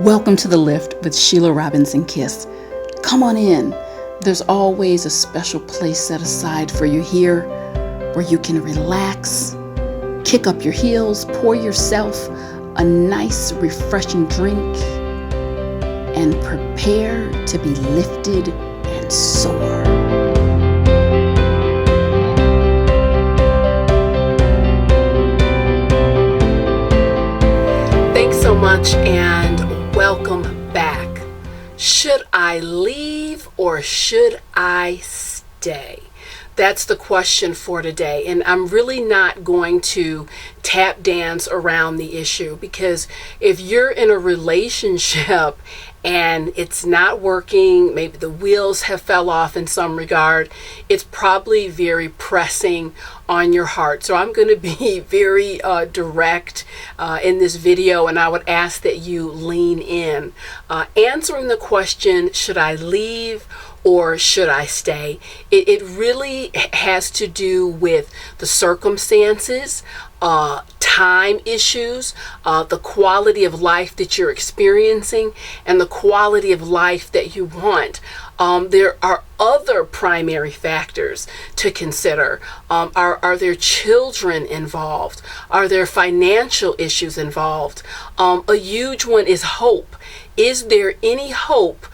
Welcome to The Lift with Sheila Robinson Kiss. Come on in. There's always a special place set aside for you here where you can relax, kick up your heels, pour yourself a nice, refreshing drink, and prepare to be lifted and soar. Thanks so much and welcome back. Should I leave or should I stay? That's the question for today. And I'm really not going to tap dance around the issue, because if you're in a relationship and it's not working, maybe the wheels have fell off in some regard, it's probably very pressing on your heart. So I'm going to be very direct in this video, and I would ask that you lean in. Answering the question, should I leave or should I stay? It really has to do with the circumstances, time issues, the quality of life that you're experiencing, and the quality of life that you want. There are other primary factors to consider. Are there children involved? Are there financial issues involved? A huge one is hope. Is there any hope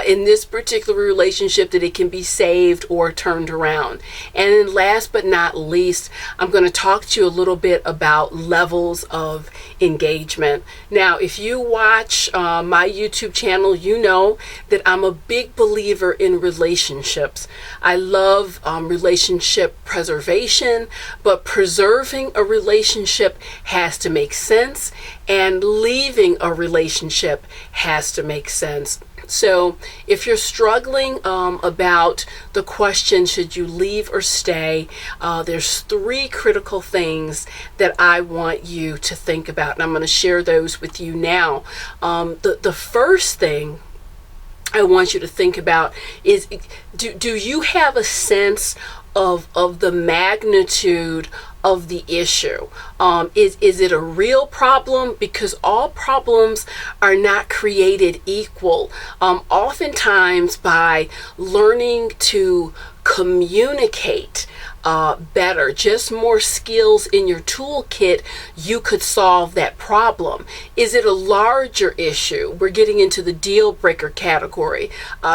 in this particular relationship that it can be saved or turned around? And then last but not least, I'm going to talk to you a little bit about levels of engagement. Now, if you watch my YouTube channel, you know that I'm a big believer in relationships. I love relationship preservation, but preserving a relationship has to make sense, and leaving a relationship has to make sense. So if you're struggling about the question, should you leave or stay, there's three critical things that I want you to think about, and I'm going to share those with you now. The first thing I want you to think about is, do you have a sense of the magnitude of the issue? Is it a real problem? Because all problems are not created equal. Oftentimes, by learning to communicate better, just more skills in your toolkit, you could solve that problem. Is it a larger issue? We're getting into the deal breaker category,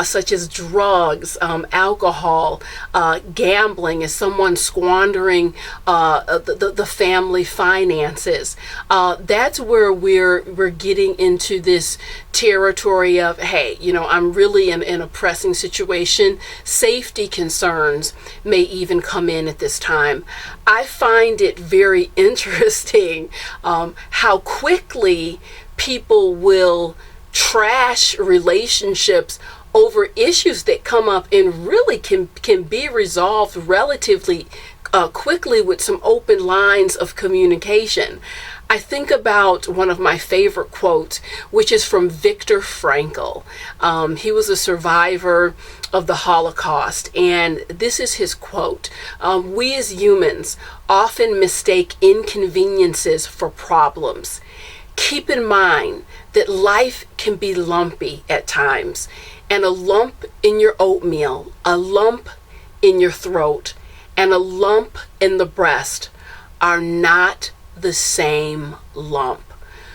such as drugs, alcohol, gambling. Is someone squandering the family finances? That's where we're getting into this territory of, hey, I'm really in a pressing situation. Safety concerns may even come in at this time. I find it very interesting how quickly people will trash relationships over issues that come up and really can be resolved relatively quickly with some open lines of communication. I think about one of my favorite quotes, which is from Viktor Frankl. He was a survivor of the Holocaust, and this is his quote: "We as humans often mistake inconveniences for problems. Keep in mind that life can be lumpy at times, and a lump in your oatmeal, a lump in your throat, and a lump in the breast are not the same lump."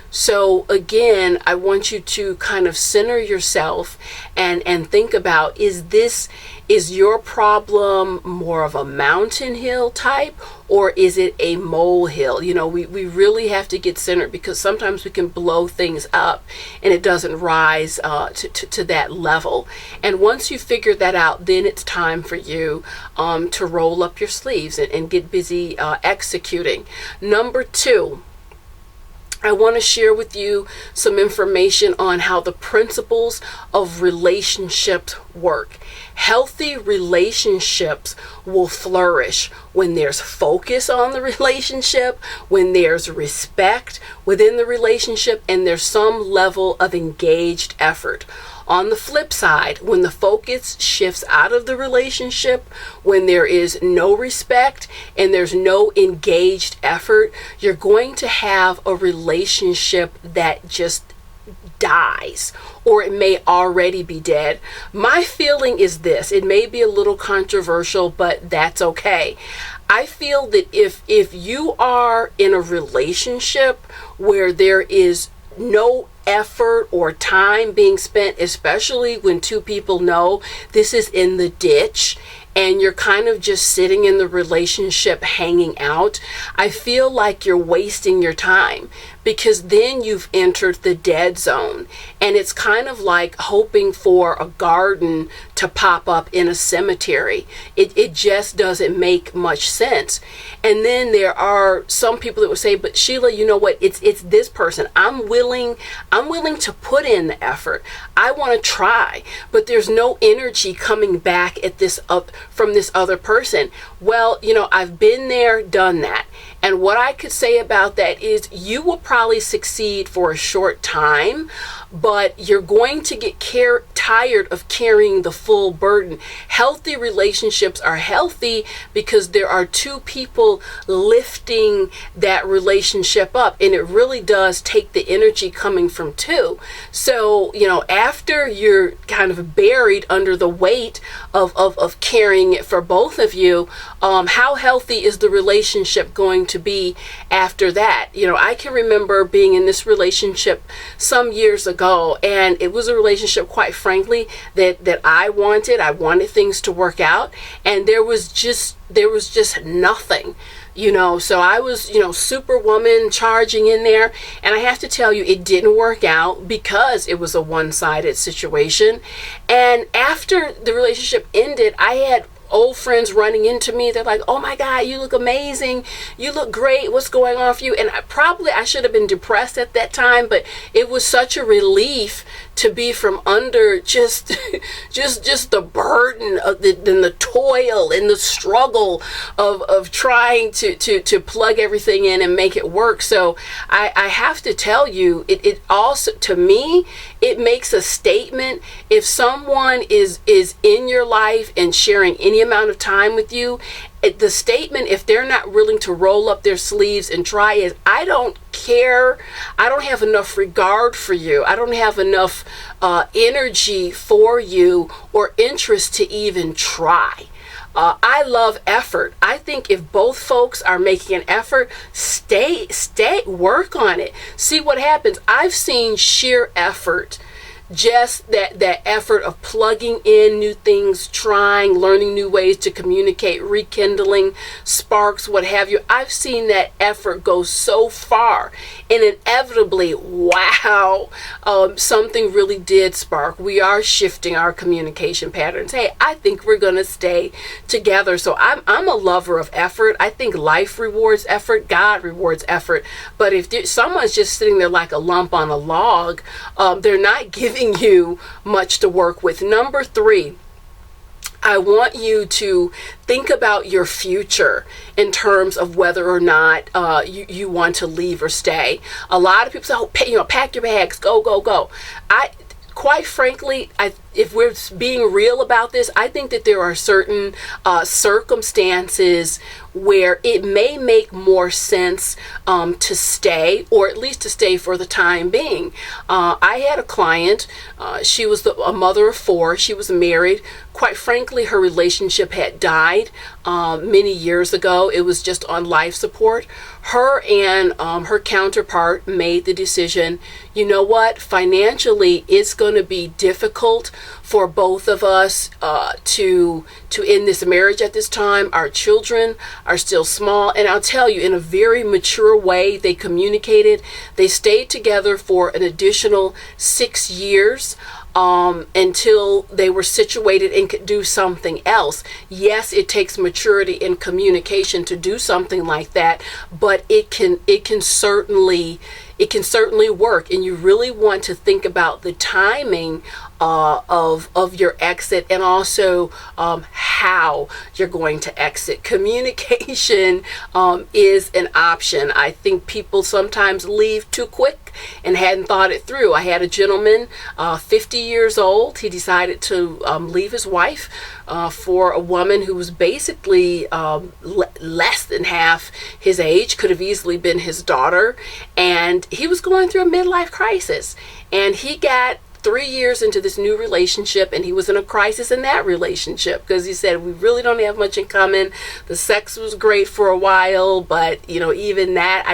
So again, I want you to kind of center yourself and think about, is your problem more of a mountain hill type, or is it a molehill? We really have to get centered, because sometimes we can blow things up and it doesn't rise to that level. And once you figure that out, then it's time for you to roll up your sleeves and get busy executing. Number two, I want to share with you some information on how the principles of relationships work. Healthy relationships will flourish when there's focus on the relationship, when there's respect within the relationship, and there's some level of engaged effort. On the flip side, when the focus shifts out of the relationship, when there is no respect and there's no engaged effort, you're going to have a relationship that just dies, or it may already be dead. My feeling is this: it may be a little controversial, but that's okay. I feel that if you are in a relationship where there is no effort or time being spent, especially when two people know this is in the ditch and you're kind of just sitting in the relationship hanging out, I feel like you're wasting your time, because then you've entered the dead zone, and it's kind of like hoping for a garden to pop up in a cemetery. It just doesn't make much sense. And then there are some people that would say, but Sheila, you know what, it's this person. I'm willing to put in the effort. I want to try, but there's no energy coming back at this up from this other person. Well, I've been there, done that. And what I could say about that is you will probably succeed for a short time, but you're going to get tired of carrying the full burden. Healthy relationships are healthy because there are two people lifting that relationship up, and it really does take the energy coming from two. So, after you're kind of buried under the weight of carrying it for both of you, how healthy is the relationship going to be after that? I can remember being in this relationship some years ago, and it was a relationship, quite frankly, that I wanted things to work out, and there was just nothing. So I was, superwoman charging in there. And I have to tell you, it didn't work out because it was a one-sided situation. And after the relationship ended, I had old friends running into me. They're like, oh my God, you look amazing. You look great. What's going on for you? And I should have been depressed at that time, but it was such a relief to be from under just the burden of the toil and the struggle of trying to plug everything in and make it work. So I have to tell you, it also, to me, it makes a statement. If someone is in your life and sharing any amount of time with you, the statement, if they're not willing to roll up their sleeves and try, is, I don't care. I don't have enough regard for you. I don't have enough energy for you or interest to even try. I love effort. I think if both folks are making an effort, stay, work on it. See what happens. I've seen sheer effort, just that effort of plugging in new things, trying, learning new ways to communicate, rekindling sparks, what have you. I've seen that effort go so far, and inevitably, wow, something really did spark. We are shifting our communication patterns. Hey, I think we're going to stay together. So I'm a lover of effort. I think life rewards effort. God rewards effort. But if someone's just sitting there like a lump on a log, they're not giving you much to work with. Number 3, I want you to think about your future in terms of whether or not you want to leave or stay. A lot of people say, oh, pack your bags, go, go, go. Quite frankly, if we're being real about this, I think that there are certain circumstances where it may make more sense to stay, or at least to stay for the time being. I had a client, she was a mother of 4, she was married. Quite frankly, her relationship had died many years ago. It was just on life support. Her and her counterpart made the decision, you know what, financially it's going to be difficult for both of us to end this marriage at this time. Our children are still small, and I'll tell you, in a very mature way, they communicated. They stayed together for an additional 6 years. Until they were situated and could do something else. Yes, it takes maturity and communication to do something like that, but it can certainly work. And you really want to think about the timing of your exit, and also how you're going to exit. Communication is an option. I think people sometimes leave too quick and hadn't thought it through. I had a gentleman, 50 years old. He decided to leave his wife for a woman who was basically less than half his age, could have easily been his daughter, and he was going through a midlife crisis. And he got 3 years into this new relationship, and he was in a crisis in that relationship because he said, we really don't have much in common. The sex was great for a while, but even that,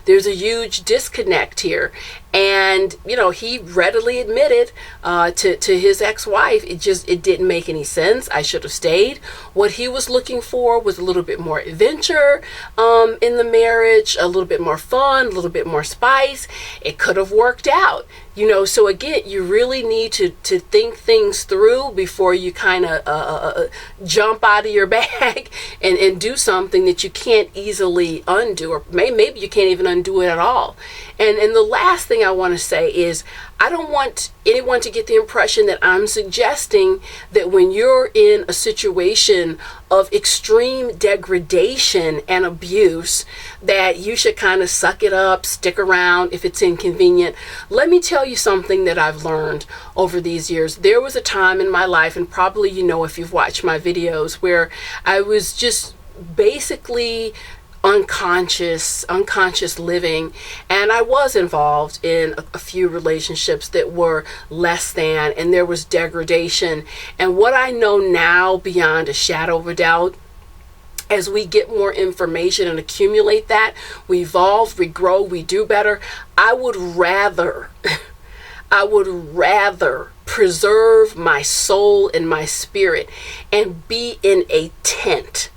there's a huge disconnect here. And he readily admitted to his ex-wife, it didn't make any sense. I should have stayed. What he was looking for was a little bit more adventure in the marriage, a little bit more fun, a little bit more spice. It could have worked out. So again, you really need to think things through before you kind of jump out of your bag and do something that you can't easily undo, or maybe you can't even undo it at all. And the last thing I want to say is, I don't want anyone to get the impression that I'm suggesting that when you're in a situation of extreme degradation and abuse, that you should kind of suck it up, stick around if it's inconvenient. Let me tell you something that I've learned over these years. There was a time in my life, and probably if you've watched my videos, where I was just basically unconscious living, and I was involved in a few relationships that were less than, and there was degradation. And what I know now, beyond a shadow of a doubt, as we get more information and accumulate that, we evolve, we grow, we do better. I would rather preserve my soul and my spirit and be in a tent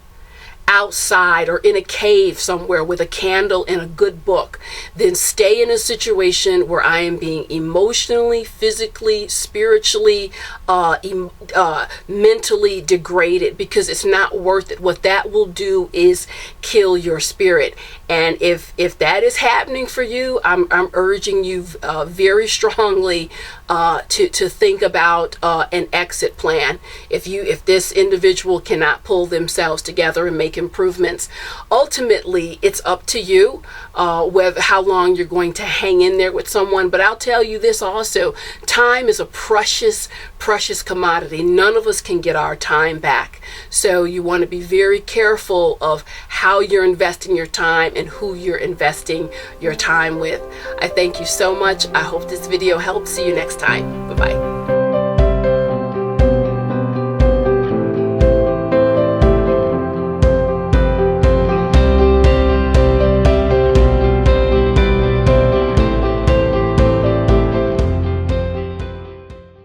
outside or in a cave somewhere with a candle and a good book than stay in a situation where I am being emotionally, physically, spiritually, mentally degraded, because it's not worth it. What that will do is kill your spirit. And if that is happening for you, I'm urging you very strongly to think about an exit plan. If this individual cannot pull themselves together and make improvements, ultimately it's up to you how long you're going to hang in there with someone. But I'll tell you this also: time is a precious commodity. None of us can get our time back. So you want to be very careful of how you're investing your time and who you're investing your time with. I thank you so much. I hope this video helps. See you next time. Bye-bye.